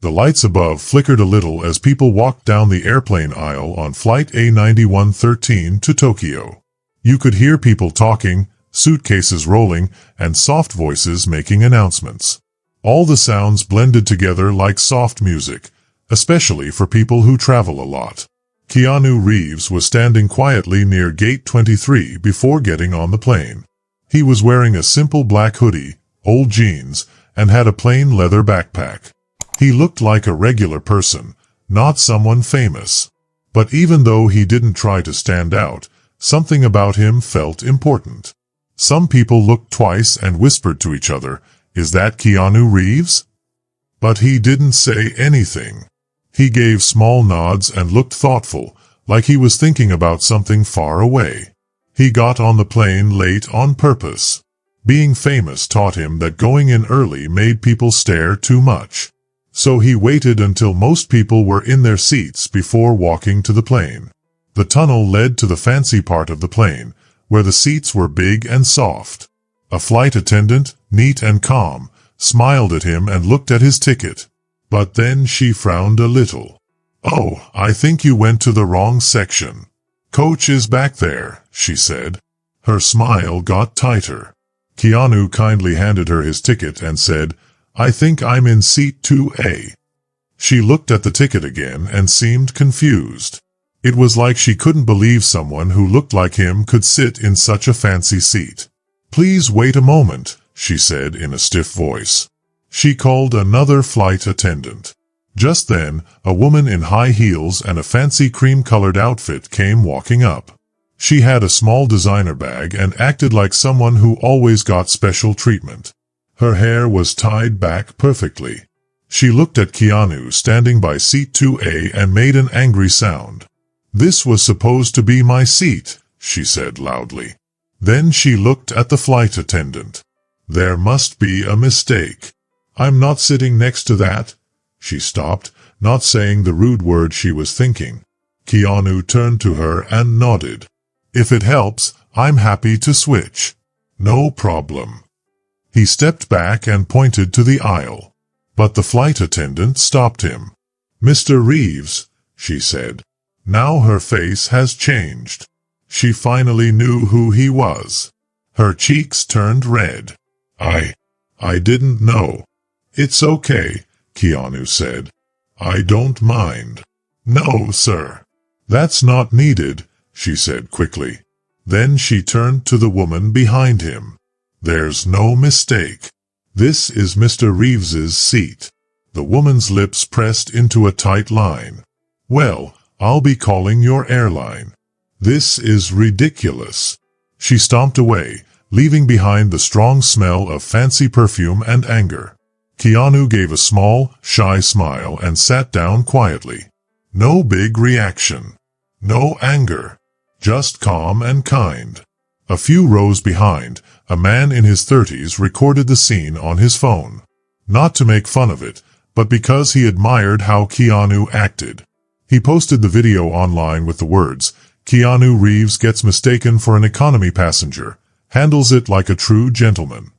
The lights above flickered a little as people walked down the airplane aisle on Flight A9113 to Tokyo. You could hear people talking, suitcases rolling, and soft voices making announcements. All the sounds blended together like soft music, especially for people who travel a lot. Keanu Reeves was standing quietly near Gate 23 before getting on the plane. He was wearing a simple black hoodie, old jeans, and had a plain leather backpack. He looked like a regular person, not someone famous. But even though he didn't try to stand out, something about him felt important. Some people looked twice and whispered to each other, "Is that Keanu Reeves?" But he didn't say anything. He gave small nods and looked thoughtful, like he was thinking about something far away. He got on the plane late on purpose. Being famous taught him that going in early made people stare too much. So he waited until most people were in their seats before walking to the plane. The tunnel led to the fancy part of the plane, where the seats were big and soft. A flight attendant, neat and calm, smiled at him and looked at his ticket. But then she frowned a little. "Oh, I think you went to the wrong section. Coach is back there," she said. Her smile got tighter. Keanu kindly handed her his ticket and said, "I think I'm in seat 2A. She looked at the ticket again and seemed confused. It was like she couldn't believe someone who looked like him could sit in such a fancy seat. "Please wait a moment," she said in a stiff voice. She called another flight attendant. Just then, a woman in high heels and a fancy cream-colored outfit came walking up. She had a small designer bag and acted like someone who always got special treatment. Her hair was tied back perfectly. She looked at Keanu standing by seat 2A and made an angry sound. "This was supposed to be my seat," she said loudly. Then she looked at the flight attendant. "There must be a mistake. I'm not sitting next to that." She stopped, not saying the rude word she was thinking. Keanu turned to her and nodded. "If it helps, I'm happy to switch." "No problem." He stepped back and pointed to the aisle. But the flight attendant stopped him. "Mr. Reeves," she said. Now her face has changed. She finally knew who he was. Her cheeks turned red. I didn't know." "It's okay," Keanu said. "I don't mind." "No, sir." "That's not needed," she said quickly. Then she turned to the woman behind him. "There's no mistake. This is Mr. Reeves's seat." The woman's lips pressed into a tight line. "Well, I'll be calling your airline. This is ridiculous." She stomped away, leaving behind the strong smell of fancy perfume and anger. Keanu gave a small, shy smile and sat down quietly. No big reaction. No anger. Just calm and kind. A few rows behind, a man in his 30s recorded the scene on his phone. Not to make fun of it, but because he admired how Keanu acted. He posted the video online with the words, "Keanu Reeves gets mistaken for an economy passenger, handles it like a true gentleman."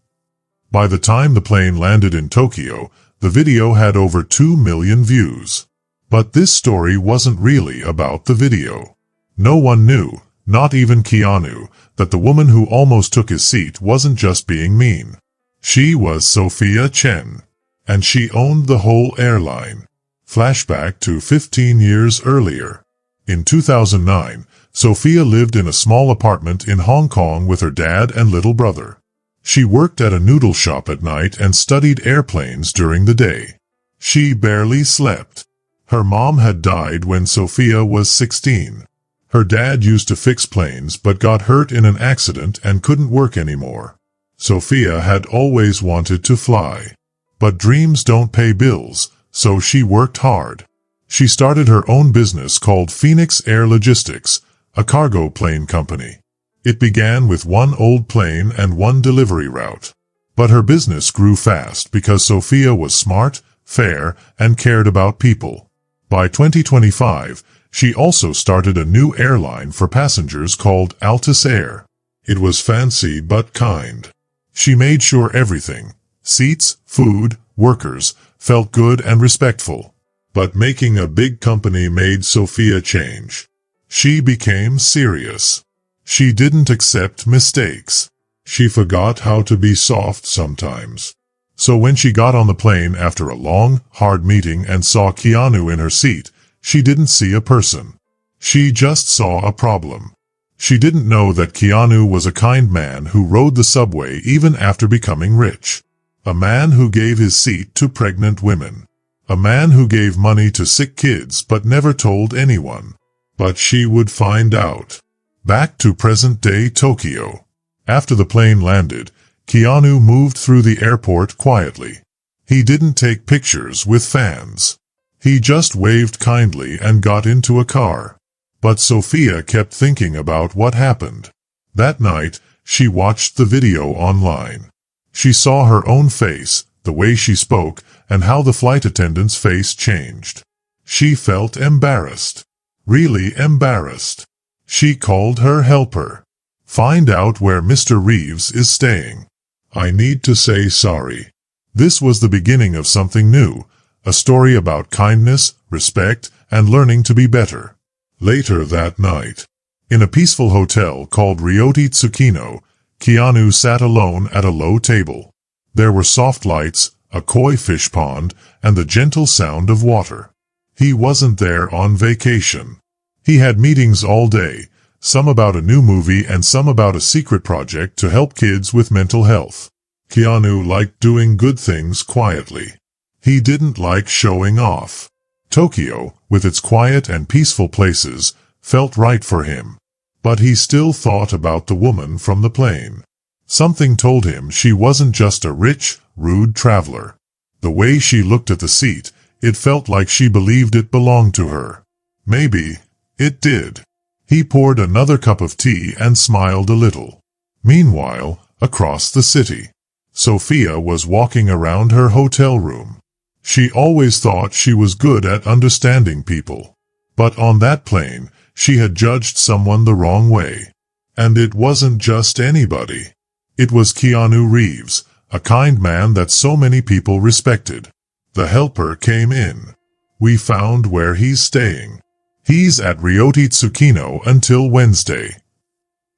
By the time the plane landed in Tokyo, the video had over 2 million views. But this story wasn't really about the video. No one knew, not even Keanu, that the woman who almost took his seat wasn't just being mean. She was Sophia Chen. And she owned the whole airline. Flashback to 15 years earlier. In 2009, Sophia lived in a small apartment in Hong Kong with her dad and little brother. She worked at a noodle shop at night and studied airplanes during the day. She barely slept. Her mom had died when Sophia was 16. Her dad used to fix planes but got hurt in an accident and couldn't work anymore. Sophia had always wanted to fly. But dreams don't pay bills, so she worked hard. She started her own business called Phoenix Air Logistics, a cargo plane company. It began with one old plane and one delivery route. But her business grew fast because Sophia was smart, fair, and cared about people. By 2025, she also started a new airline for passengers called Altus Air. It was fancy but kind. She made sure everything, seats, food, workers, felt good and respectful. But making a big company made Sophia change. She became serious. She didn't accept mistakes. She forgot how to be soft sometimes. So when she got on the plane after a long, hard meeting and saw Keanu in her seat, she didn't see a person. She just saw a problem. She didn't know that Keanu was a kind man who rode the subway even after becoming rich. A man who gave his seat to pregnant women. A man who gave money to sick kids but never told anyone. But she would find out. Back to present-day Tokyo. After the plane landed, Keanu moved through the airport quietly. He didn't take pictures with fans. He just waved kindly and got into a car. But Sophia kept thinking about what happened. That night, she watched the video online. She saw her own face, the way she spoke, and how the flight attendant's face changed. She felt embarrassed. Really embarrassed. She called her helper. Find out where Mr. Reeves is staying. I need to say sorry. This was the beginning of something new, a story about kindness, respect, and learning to be better. Later that night, in a peaceful hotel called Ryoti Tsukino, Keanu sat alone at a low table. There were soft lights, a koi fish pond, and the gentle sound of water. He wasn't there on vacation. He had meetings all day, some about a new movie and some about a secret project to help kids with mental health. Keanu liked doing good things quietly. He didn't like showing off. Tokyo, with its quiet and peaceful places, felt right for him. But he still thought about the woman from the plane. Something told him she wasn't just a rich, rude traveler. The way she looked at the seat, it felt like she believed it belonged to her. Maybe it did. He poured another cup of tea and smiled a little. Meanwhile, across the city, Sophia was walking around her hotel room. She always thought she was good at understanding people. But on that plane, she had judged someone the wrong way. And it wasn't just anybody. It was Keanu Reeves, a kind man that so many people respected. The helper came in. We found where he's staying. He's at Ryoti Tsukino until Wednesday.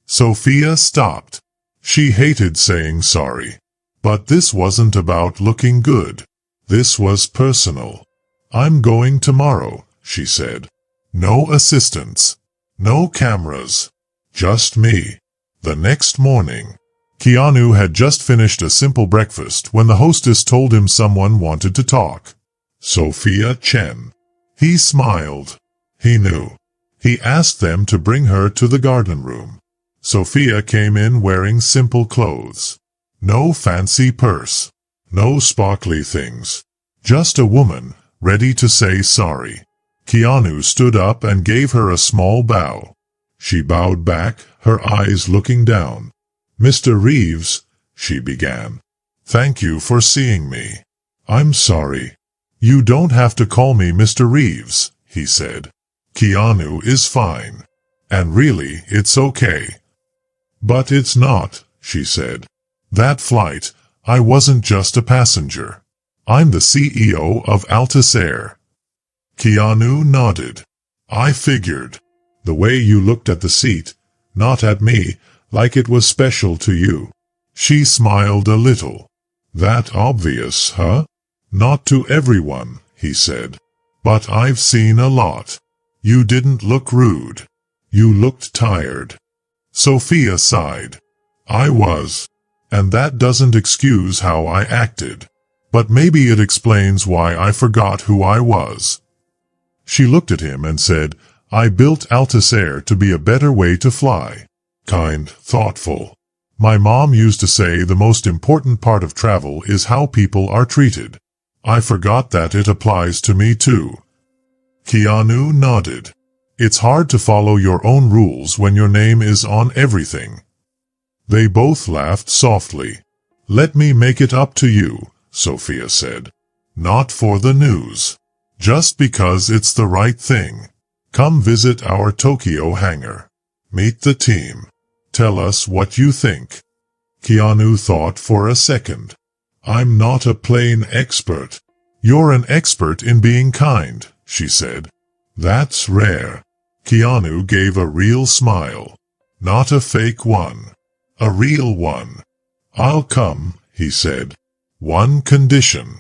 Sophia stopped. She hated saying sorry. But this wasn't about looking good. This was personal. I'm going tomorrow, she said. No assistants. No cameras. Just me. The next morning, Keanu had just finished a simple breakfast when the hostess told him someone wanted to talk. Sophia Chen. He smiled. He knew. He asked them to bring her to the garden room. Sophia came in wearing simple clothes. No fancy purse. No sparkly things. Just a woman, ready to say sorry. Keanu stood up and gave her a small bow. She bowed back, her eyes looking down. Mr. Reeves, she began. Thank you for seeing me. I'm sorry. You don't have to call me Mr. Reeves, he said. Keanu is fine. And really, it's okay. But it's not, she said. That flight, I wasn't just a passenger. I'm the CEO of Altair. Keanu nodded. I figured. The way you looked at the seat, not at me, like it was special to you. She smiled a little. That obvious, huh? Not to everyone, he said. But I've seen a lot. You didn't look rude. You looked tired. Sophia sighed. I was. And that doesn't excuse how I acted. But maybe it explains why I forgot who I was. She looked at him and said, I built Altair to be a better way to fly. Kind, thoughtful. My mom used to say the most important part of travel is how people are treated. I forgot that it applies to me too. Keanu nodded. It's hard to follow your own rules when your name is on everything. They both laughed softly. Let me make it up to you, Sophia said. Not for the news. Just because it's the right thing. Come visit our Tokyo hangar. Meet the team. Tell us what you think. Keanu thought for a second. I'm not a plane expert. You're an expert in being kind, she said. That's rare. Keanu gave a real smile. Not a fake one. A real one. I'll come, he said. One condition.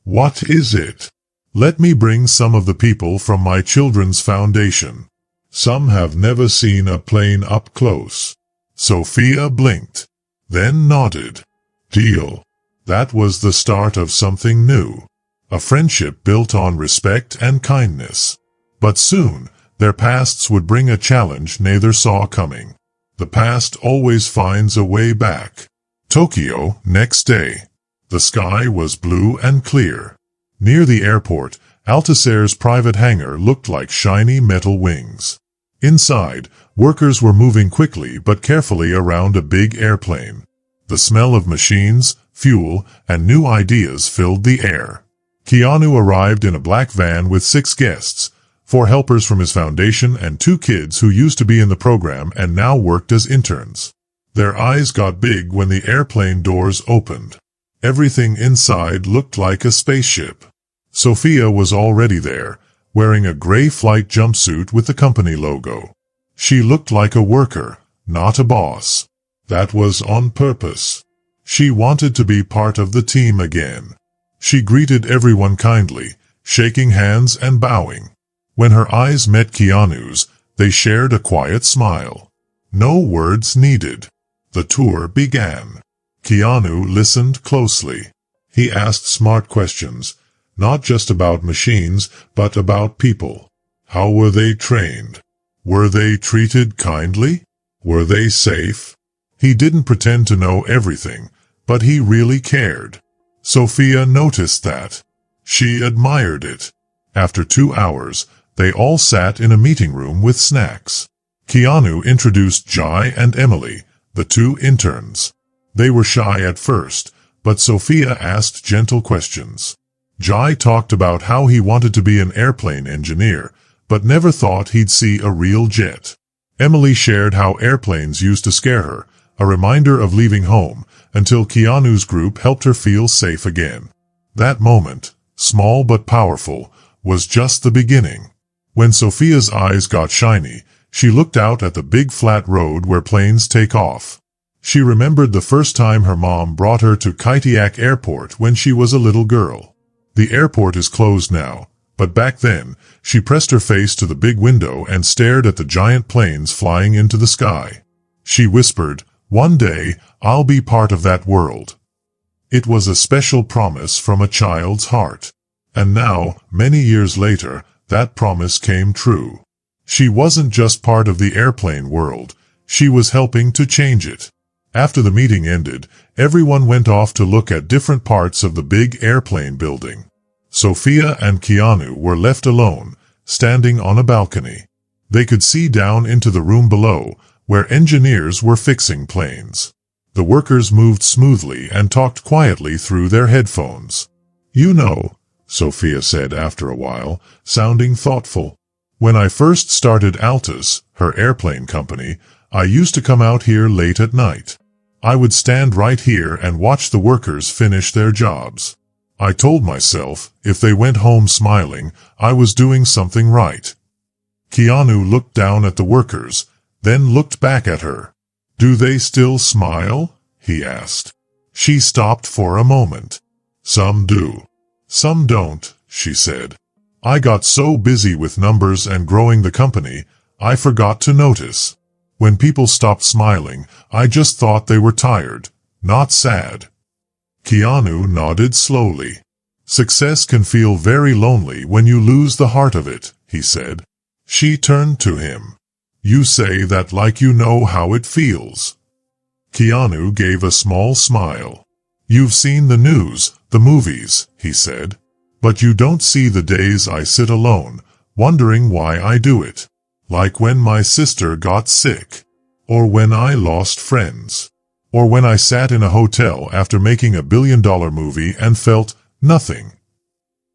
What is it? Let me bring some of the people from my children's foundation. Some have never seen a plane up close. Sophia blinked, then nodded. Deal. That was the start of something new. A friendship built on respect and kindness. But soon, their pasts would bring a challenge neither saw coming. The past always finds a way back. Tokyo, next day. The sky was blue and clear. Near the airport, Altair's private hangar looked like shiny metal wings. Inside, workers were moving quickly but carefully around a big airplane. The smell of machines, fuel, and new ideas filled the air. Keanu arrived in a black van with 6 guests, 4 helpers from his foundation and 2 kids who used to be in the program and now worked as interns. Their eyes got big when the airplane doors opened. Everything inside looked like a spaceship. Sophia was already there, wearing a gray flight jumpsuit with the company logo. She looked like a worker, not a boss. That was on purpose. She wanted to be part of the team again. She greeted everyone kindly, shaking hands and bowing. When her eyes met Keanu's, they shared a quiet smile. No words needed. The tour began. Keanu listened closely. He asked smart questions, not just about machines, but about people. How were they trained? Were they treated kindly? Were they safe? He didn't pretend to know everything, but he really cared. Sophia noticed that. She admired it. After 2 hours, they all sat in a meeting room with snacks. Keanu introduced Jai and Emily, the 2 interns. They were shy at first, but Sophia asked gentle questions. Jai talked about how he wanted to be an airplane engineer, but never thought he'd see a real jet. Emily shared how airplanes used to scare her, a reminder of leaving home, until Keanu's group helped her feel safe again. That moment, small but powerful, was just the beginning. When Sophia's eyes got shiny, she looked out at the big flat road where planes take off. She remembered the first time her mom brought her to Kaitiak Airport when she was a little girl. The airport is closed now, but back then, she pressed her face to the big window and stared at the giant planes flying into the sky. She whispered, "One day, I'll be part of that world." It was a special promise from a child's heart. And now, many years later, that promise came true. She wasn't just part of the airplane world, she was helping to change it. After the meeting ended, everyone went off to look at different parts of the big airplane building. Sophia and Keanu were left alone, standing on a balcony. They could see down into the room below, where engineers were fixing planes. The workers moved smoothly and talked quietly through their headphones. "You know," Sophia said after a while, sounding thoughtful, "when I first started Altus, her airplane company, I used to come out here late at night. I would stand right here and watch the workers finish their jobs. I told myself, if they went home smiling, I was doing something right." Keanu looked down at the workers, then looked back at her. "Do they still smile?" he asked. She stopped for a moment. "Some do. Some don't," she said. "I got so busy with numbers and growing the company, I forgot to notice. When people stopped smiling, I just thought they were tired, not sad." Keanu nodded slowly. "Success can feel very lonely when you lose the heart of it," he said. She turned to him. "You say that like you know how it feels." Keanu gave a small smile. "You've seen the news, the movies," he said. "But you don't see the days I sit alone, wondering why I do it. Like when my sister got sick. Or when I lost friends. Or when I sat in a hotel after making a billion-dollar movie and felt nothing.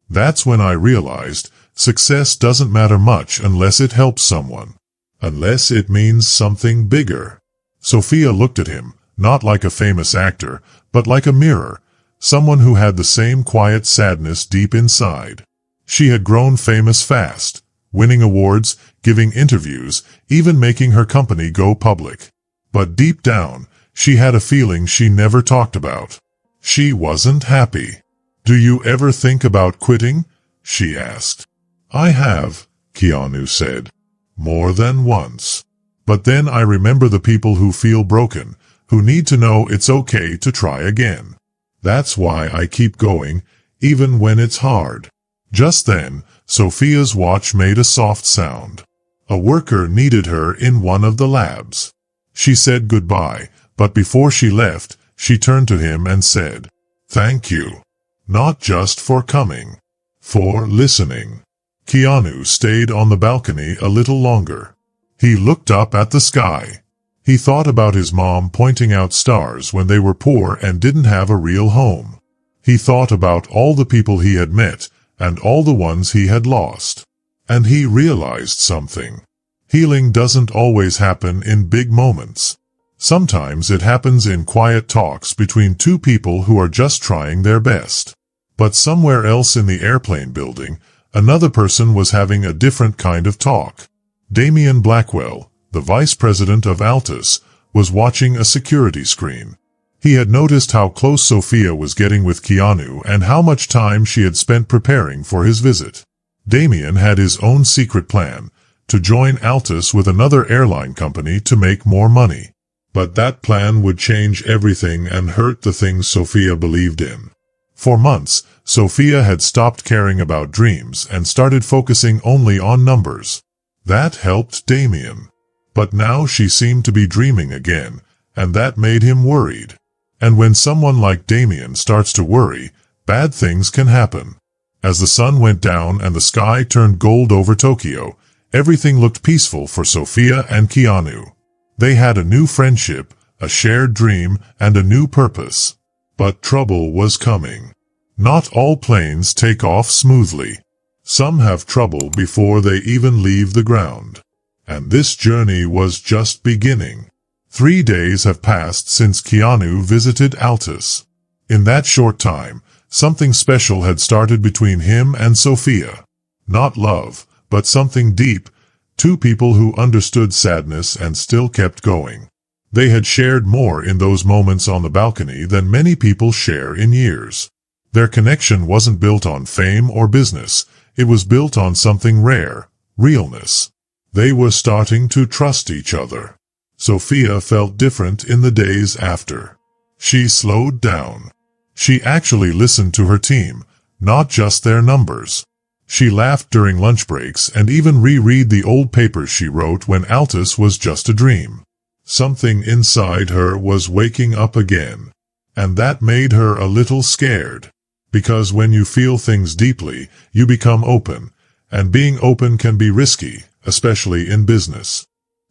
That's when I realized success doesn't matter much unless it helps someone. Unless it means something bigger." Sophia looked at him, not like a famous actor, but like a mirror, someone who had the same quiet sadness deep inside. She had grown famous fast, winning awards, giving interviews, even making her company go public. But deep down, she had a feeling she never talked about. She wasn't happy. "Do you ever think about quitting?" she asked. "I have," Keanu said. "More than once. But then I remember the people who feel broken, who need to know it's okay to try again. That's why I keep going, even when it's hard." Just then, Sophia's watch made a soft sound. A worker needed her in one of the labs. She said goodbye, but before she left, she turned to him and said, "Thank you. Not just for coming. For listening." Keanu stayed on the balcony a little longer. He looked up at the sky. He thought about his mom pointing out stars when they were poor and didn't have a real home. He thought about all the people he had met, and all the ones he had lost. And he realized something. Healing doesn't always happen in big moments. Sometimes it happens in quiet talks between two people who are just trying their best. But somewhere else in the airplane building, another person was having a different kind of talk. Damien Blackwell, the vice president of Altus, was watching a security screen. He had noticed how close Sophia was getting with Keanu and how much time she had spent preparing for his visit. Damien had his own secret plan, to join Altus with another airline company to make more money. But that plan would change everything and hurt the things Sophia believed in. For months, Sophia had stopped caring about dreams and started focusing only on numbers. That helped Damien. But now she seemed to be dreaming again, and that made him worried. And when someone like Damien starts to worry, bad things can happen. As the sun went down and the sky turned gold over Tokyo, everything looked peaceful for Sophia and Keanu. They had a new friendship, a shared dream, and a new purpose. But trouble was coming. Not all planes take off smoothly. Some have trouble before they even leave the ground. And this journey was just beginning. 3 days have passed since Keanu visited Altus. In that short time, something special had started between him and Sophia. Not love, but something deep, two people who understood sadness and still kept going. They had shared more in those moments on the balcony than many people share in years. Their connection wasn't built on fame or business, it was built on something rare, realness. They were starting to trust each other. Sophia felt different in the days after. She slowed down. She actually listened to her team, not just their numbers. She laughed during lunch breaks and even reread the old papers she wrote when Altus was just a dream. Something inside her was waking up again. And that made her a little scared. Because when you feel things deeply, you become open, and being open can be risky, especially in business.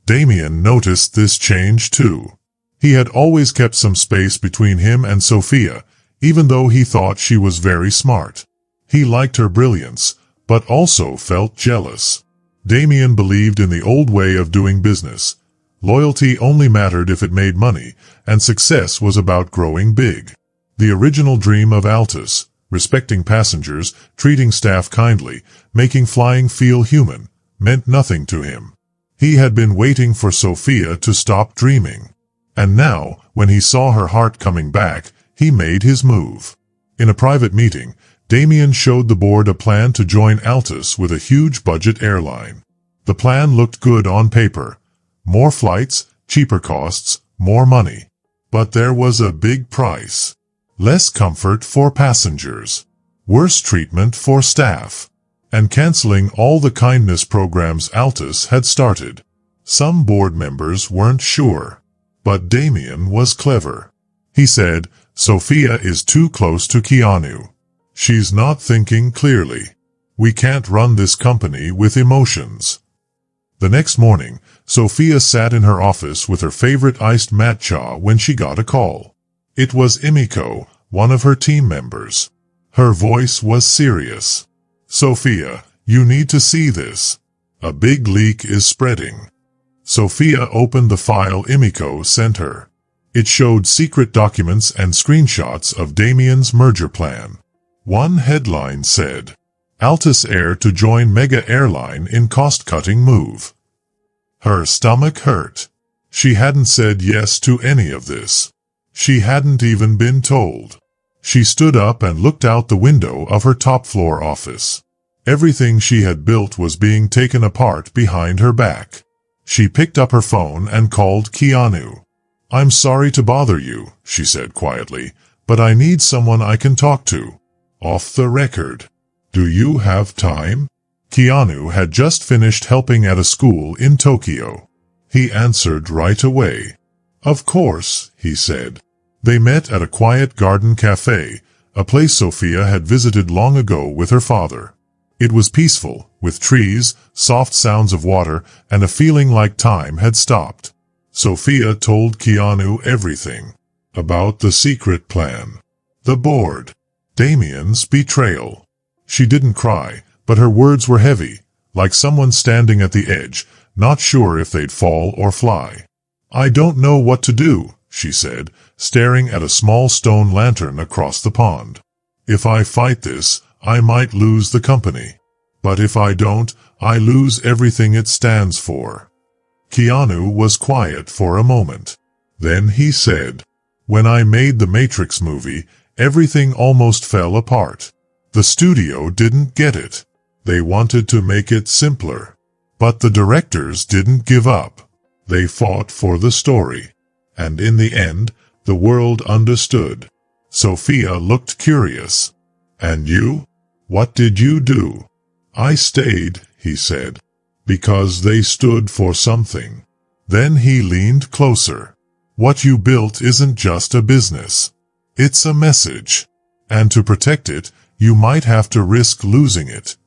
Damien noticed this change too. He had always kept some space between him and Sophia, even though he thought she was very smart. He liked her brilliance, but also felt jealous. Damien believed in the old way of doing business. Loyalty only mattered if it made money, and success was about growing big. The original dream of Altus, respecting passengers, treating staff kindly, making flying feel human, meant nothing to him. He had been waiting for Sophia to stop dreaming. And now, when he saw her heart coming back, he made his move. In a private meeting, Damien showed the board a plan to join Altus with a huge budget airline. The plan looked good on paper. More flights, cheaper costs, more money. But there was a big price. Less comfort for passengers. Worse treatment for staff. And canceling all the kindness programs Altus had started. Some board members weren't sure. But Damien was clever. He said, "Sophia is too close to Keanu. She's not thinking clearly. We can't run this company with emotions." The next morning, Sophia sat in her office with her favorite iced matcha when she got a call. It was Emiko, one of her team members. Her voice was serious. "Sophia, you need to see this. A big leak is spreading." Sophia opened the file Emiko sent her. It showed secret documents and screenshots of Damien's merger plan. One headline said, Altus Air to join Mega Airline in cost-cutting move. Her stomach hurt. She hadn't said yes to any of this. She hadn't even been told. She stood up and looked out the window of her top-floor office. Everything she had built was being taken apart behind her back. She picked up her phone and called Keanu. "I'm sorry to bother you," she said quietly, "but I need someone I can talk to. Off the record. Do you have time?" Keanu had just finished helping at a school in Tokyo. He answered right away. "Of course," he said. They met at a quiet garden cafe, a place Sophia had visited long ago with her father. It was peaceful, with trees, soft sounds of water, and a feeling like time had stopped. Sophia told Keanu everything. About the secret plan. The board. Damien's betrayal. She didn't cry, but her words were heavy, like someone standing at the edge, not sure if they'd fall or fly. "I don't know what to do," she said, staring at a small stone lantern across the pond. "If I fight this, I might lose the company. But if I don't, I lose everything it stands for." Keanu was quiet for a moment. Then he said, "When I made the Matrix movie, everything almost fell apart. The studio didn't get it. They wanted to make it simpler. But the directors didn't give up. They fought for the story. And in the end, the world understood." Sophia looked curious. "And you? What did you do?" "I stayed," he said, "because they stood for something." Then he leaned closer. "What you built isn't just a business. It's a message. And to protect it, you might have to risk losing it."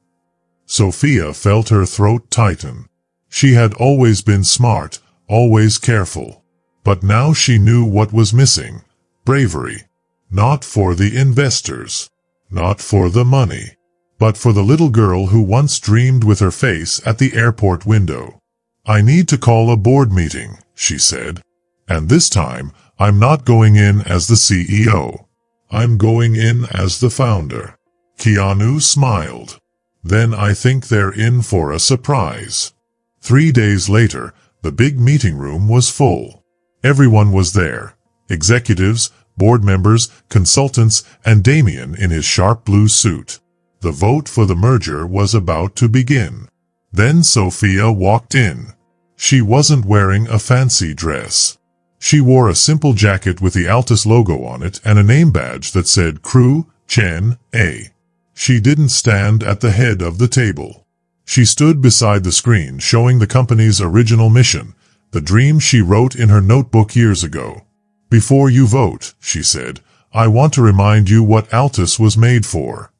Sophia felt her throat tighten. She had always been smart, always careful. But now she knew what was missing. Bravery. Not for the investors. Not for the money. But for the little girl who once dreamed with her face at the airport window. "I need to call a board meeting," she said. "And this time, I'm not going in as the CEO. I'm going in as the founder." Keanu smiled. "Then I think they're in for a surprise." 3 days later, the big meeting room was full. Everyone was there. Executives, board members, consultants, and Damien in his sharp blue suit. The vote for the merger was about to begin. Then Sophia walked in. She wasn't wearing a fancy dress. She wore a simple jacket with the Altus logo on it and a name badge that said Crew, Chen, A. She didn't stand at the head of the table. She stood beside the screen showing the company's original mission, the dream she wrote in her notebook years ago. "Before you vote," she said, "I want to remind you what Altus was made for.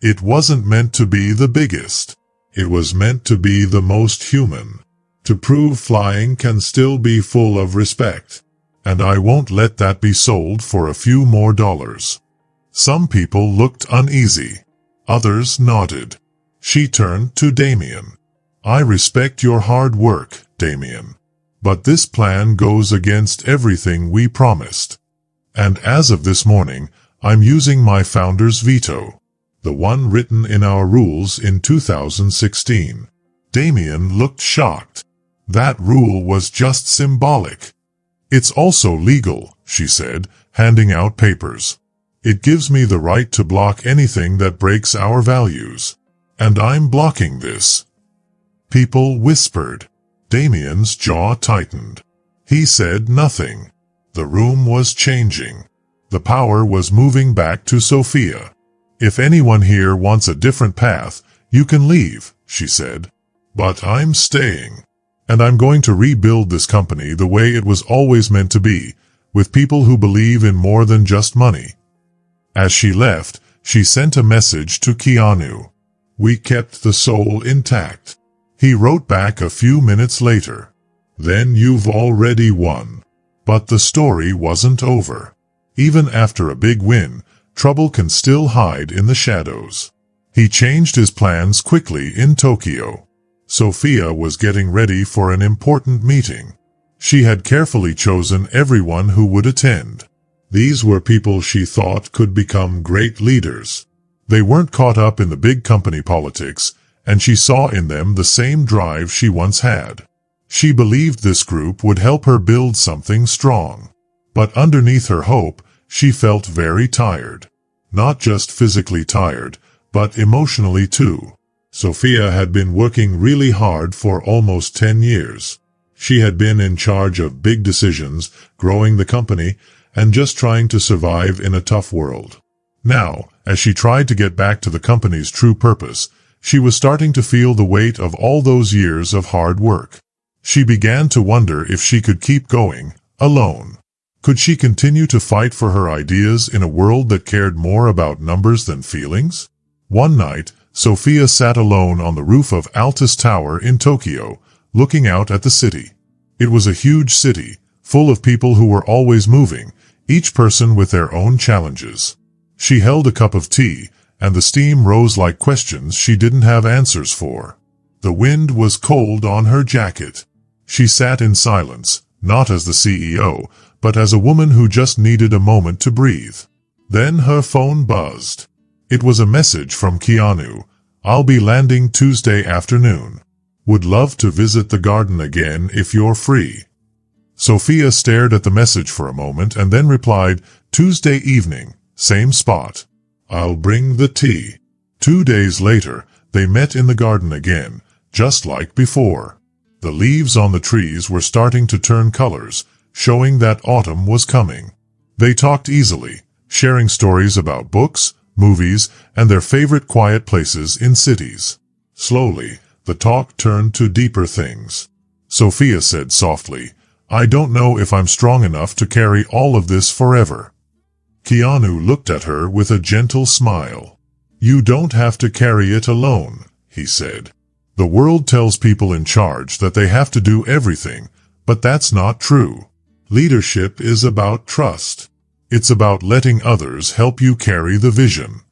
It wasn't meant to be the biggest. It was meant to be the most human. To prove flying can still be full of respect. And I won't let that be sold for a few more dollars." Some people looked uneasy. Others nodded. She turned to Damien. "I respect your hard work, Damien. But this plan goes against everything we promised. And as of this morning, I'm using my founder's veto. The one written in our rules in 2016. Damien looked shocked. That rule was just symbolic. "It's also legal," she said, handing out papers. "It gives me the right to block anything that breaks our values. And I'm blocking this." People whispered. Damien's jaw tightened. He said nothing. The room was changing. The power was moving back to Sophia. "If anyone here wants a different path, you can leave," she said. "But I'm staying. And I'm going to rebuild this company the way it was always meant to be, with people who believe in more than just money." As she left, she sent a message to Keanu. "We kept the soul intact." He wrote back a few minutes later. "Then you've already won." But the story wasn't over. Even after a big win, trouble can still hide in the shadows. He changed his plans quickly in Tokyo. Sophia was getting ready for an important meeting. She had carefully chosen everyone who would attend. These were people she thought could become great leaders. They weren't caught up in the big company politics, and she saw in them the same drive she once had. She believed this group would help her build something strong. But underneath her hope, she felt very tired. Not just physically tired, but emotionally too. Sophia had been working really hard for almost 10 years. She had been in charge of big decisions, growing the company, and just trying to survive in a tough world. Now, as she tried to get back to the company's true purpose, she was starting to feel the weight of all those years of hard work. She began to wonder if she could keep going, alone. Could she continue to fight for her ideas in a world that cared more about numbers than feelings? One night, Sophia sat alone on the roof of Altus Tower in Tokyo, looking out at the city. It was a huge city, full of people who were always moving, each person with their own challenges. She held a cup of tea, and the steam rose like questions she didn't have answers for. The wind was cold on her jacket. She sat in silence, not as the CEO, but as a woman who just needed a moment to breathe. Then her phone buzzed. It was a message from Keanu. "I'll be landing Tuesday afternoon. Would love to visit the garden again if you're free." Sophia stared at the message for a moment and then replied, "Tuesday evening, same spot. I'll bring the tea." 2 days later, they met in the garden again, just like before. The leaves on the trees were starting to turn colors, showing that autumn was coming. They talked easily, sharing stories about books, movies, and their favorite quiet places in cities. Slowly, the talk turned to deeper things. Sophia said softly, "I don't know if I'm strong enough to carry all of this forever." Keanu looked at her with a gentle smile. "You don't have to carry it alone," he said. "The world tells people in charge that they have to do everything, but that's not true. Leadership is about trust. It's about letting others help you carry the vision."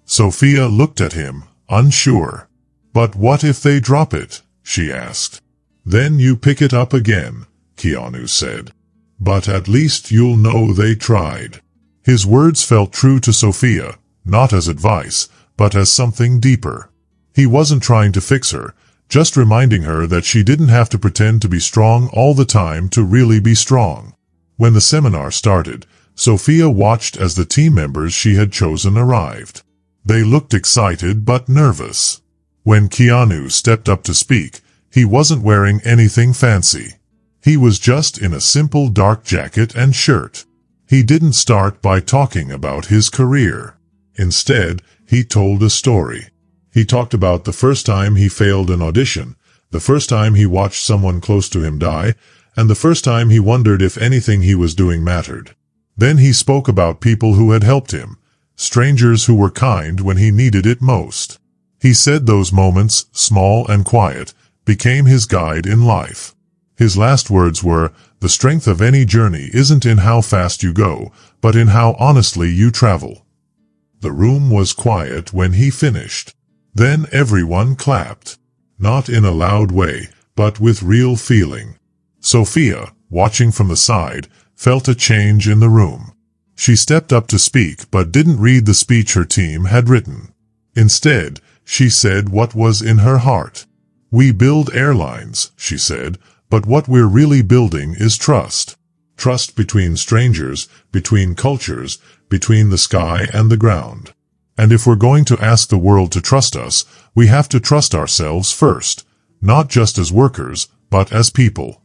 Sophia looked at him, unsure. "But what if they drop it?" she asked. "Then you pick it up again," Keanu said. "But at least you'll know they tried." His words felt true to Sophia, not as advice, but as something deeper. He wasn't trying to fix her, just reminding her that she didn't have to pretend to be strong all the time to really be strong. When the seminar started, Sophia watched as the team members she had chosen arrived. They looked excited but nervous. When Keanu stepped up to speak, he wasn't wearing anything fancy. He was just in a simple dark jacket and shirt. He didn't start by talking about his career. Instead, he told a story. He talked about the first time he failed an audition, the first time he watched someone close to him die, and the first time he wondered if anything he was doing mattered. Then he spoke about people who had helped him, strangers who were kind when he needed it most. He said those moments, small and quiet, became his guide in life. His last words were, "The strength of any journey isn't in how fast you go, but in how honestly you travel." The room was quiet when he finished. Then everyone clapped. Not in a loud way, but with real feeling. Sophia, watching from the side, felt a change in the room. She stepped up to speak but didn't read the speech her team had written. Instead, she said what was in her heart. "We build airlines," she said, "but what we're really building is trust. Trust between strangers, between cultures, between the sky and the ground. And if we're going to ask the world to trust us, we have to trust ourselves first, not just as workers, but as people."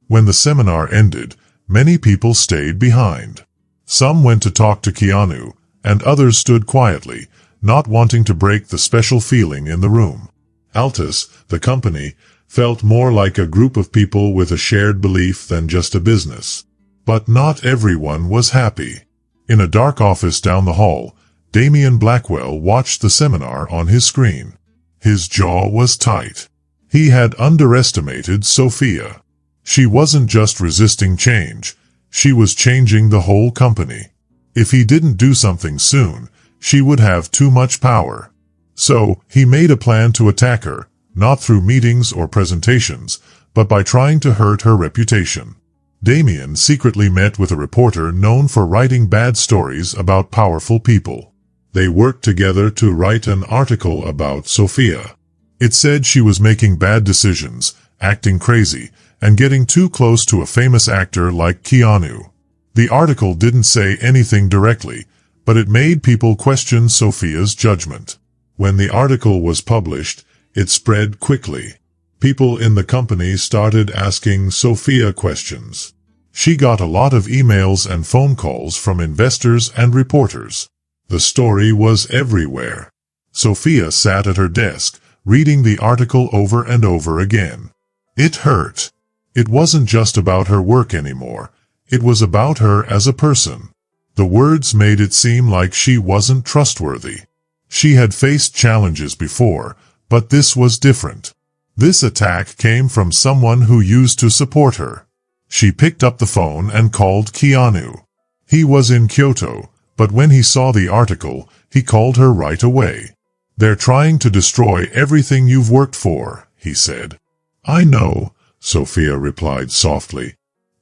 When the seminar ended, many people stayed behind. Some went to talk to Keanu, and others stood quietly, not wanting to break the special feeling in the room. Altus, the company, felt more like a group of people with a shared belief than just a business. But not everyone was happy. In a dark office down the hall, Damian Blackwell watched the seminar on his screen. His jaw was tight. He had underestimated Sophia. She wasn't just resisting change, she was changing the whole company. If he didn't do something soon, she would have too much power. So, he made a plan to attack her, not through meetings or presentations, but by trying to hurt her reputation. Damien secretly met with a reporter known for writing bad stories about powerful people. They worked together to write an article about Sophia. It said she was making bad decisions, acting crazy, and getting too close to a famous actor like Keanu. The article didn't say anything directly, but it made people question Sophia's judgment. When the article was published, it spread quickly. People in the company started asking Sophia questions. She got a lot of emails and phone calls from investors and reporters. The story was everywhere. Sophia sat at her desk, reading the article over and over again. It hurt. It wasn't just about her work anymore. It was about her as a person. The words made it seem like she wasn't trustworthy. She had faced challenges before, but this was different. This attack came from someone who used to support her. She picked up the phone and called Keanu. He was in Kyoto, but when he saw the article, he called her right away. "They're trying to destroy everything you've worked for," he said. "I know," Sophia replied softly.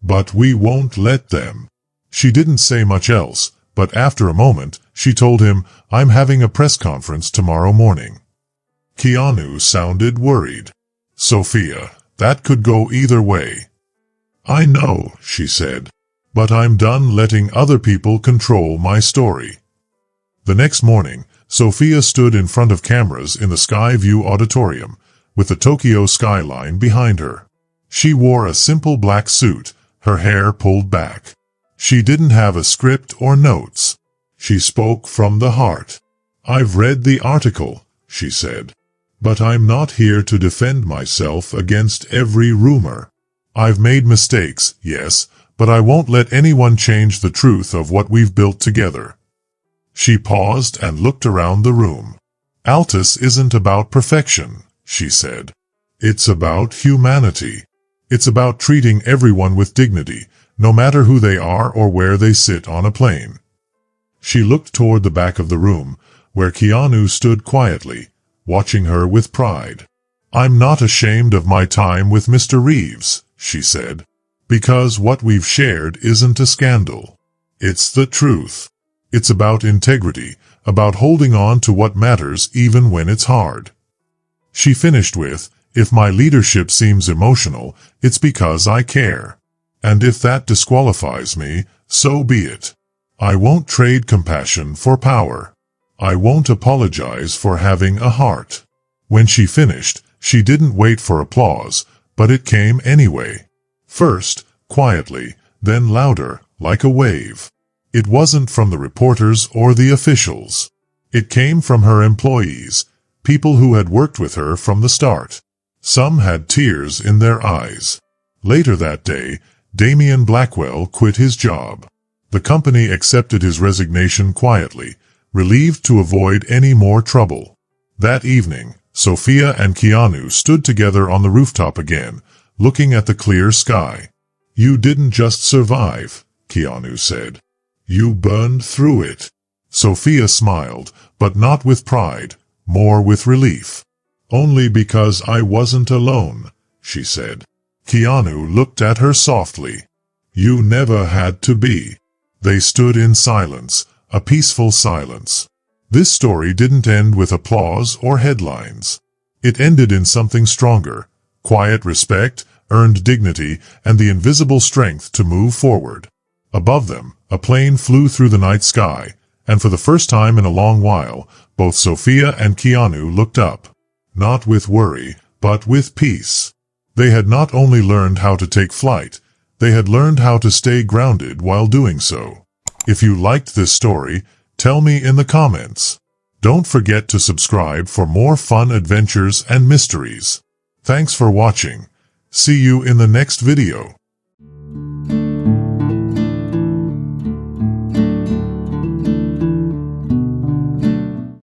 "But we won't let them." She didn't say much else, but after a moment, she told him, "I'm having a press conference tomorrow morning." Keanu sounded worried. "Sophia, that could go either way." "I know," she said, "but I'm done letting other people control my story." The next morning, Sophia stood in front of cameras in the Skyview Auditorium, with the Tokyo skyline behind her. She wore a simple black suit, her hair pulled back. She didn't have a script or notes. She spoke from the heart. "I've read the article," she said. "But I'm not here to defend myself against every rumor. I've made mistakes, yes, but I won't let anyone change the truth of what we've built together." She paused and looked around the room. "Altus isn't about perfection," she said. "It's about humanity. It's about treating everyone with dignity, no matter who they are or where they sit on a plane." She looked toward the back of the room, where Keanu stood quietly, watching her with pride. "I'm not ashamed of my time with Mr. Reeves," she said, "because what we've shared isn't a scandal. It's the truth. It's about integrity, about holding on to what matters even when it's hard." She finished with, "If my leadership seems emotional, it's because I care. And if that disqualifies me, so be it. I won't trade compassion for power. I won't apologize for having a heart." When she finished, she didn't wait for applause, but it came anyway. First, quietly, then louder, like a wave. It wasn't from the reporters or the officials. It came from her employees, people who had worked with her from the start. Some had tears in their eyes. Later that day, Damien Blackwell quit his job. The company accepted his resignation quietly, relieved to avoid any more trouble. That evening, Sophia and Keanu stood together on the rooftop again, looking at the clear sky. "You didn't just survive," Keanu said. "You burned through it." Sophia smiled, but not with pride, more with relief. "Only because I wasn't alone," she said. Keanu looked at her softly. "You never had to be." They stood in silence, a peaceful silence. This story didn't end with applause or headlines. It ended in something stronger: quiet respect, earned dignity, and the invisible strength to move forward. Above them, a plane flew through the night sky, and for the first time in a long while, both Sophia and Keanu looked up. Not with worry, but with peace. They had not only learned how to take flight, they had learned how to stay grounded while doing so. If you liked this story, tell me in the comments. Don't forget to subscribe for more fun adventures and mysteries. Thanks for watching. See you in the next video.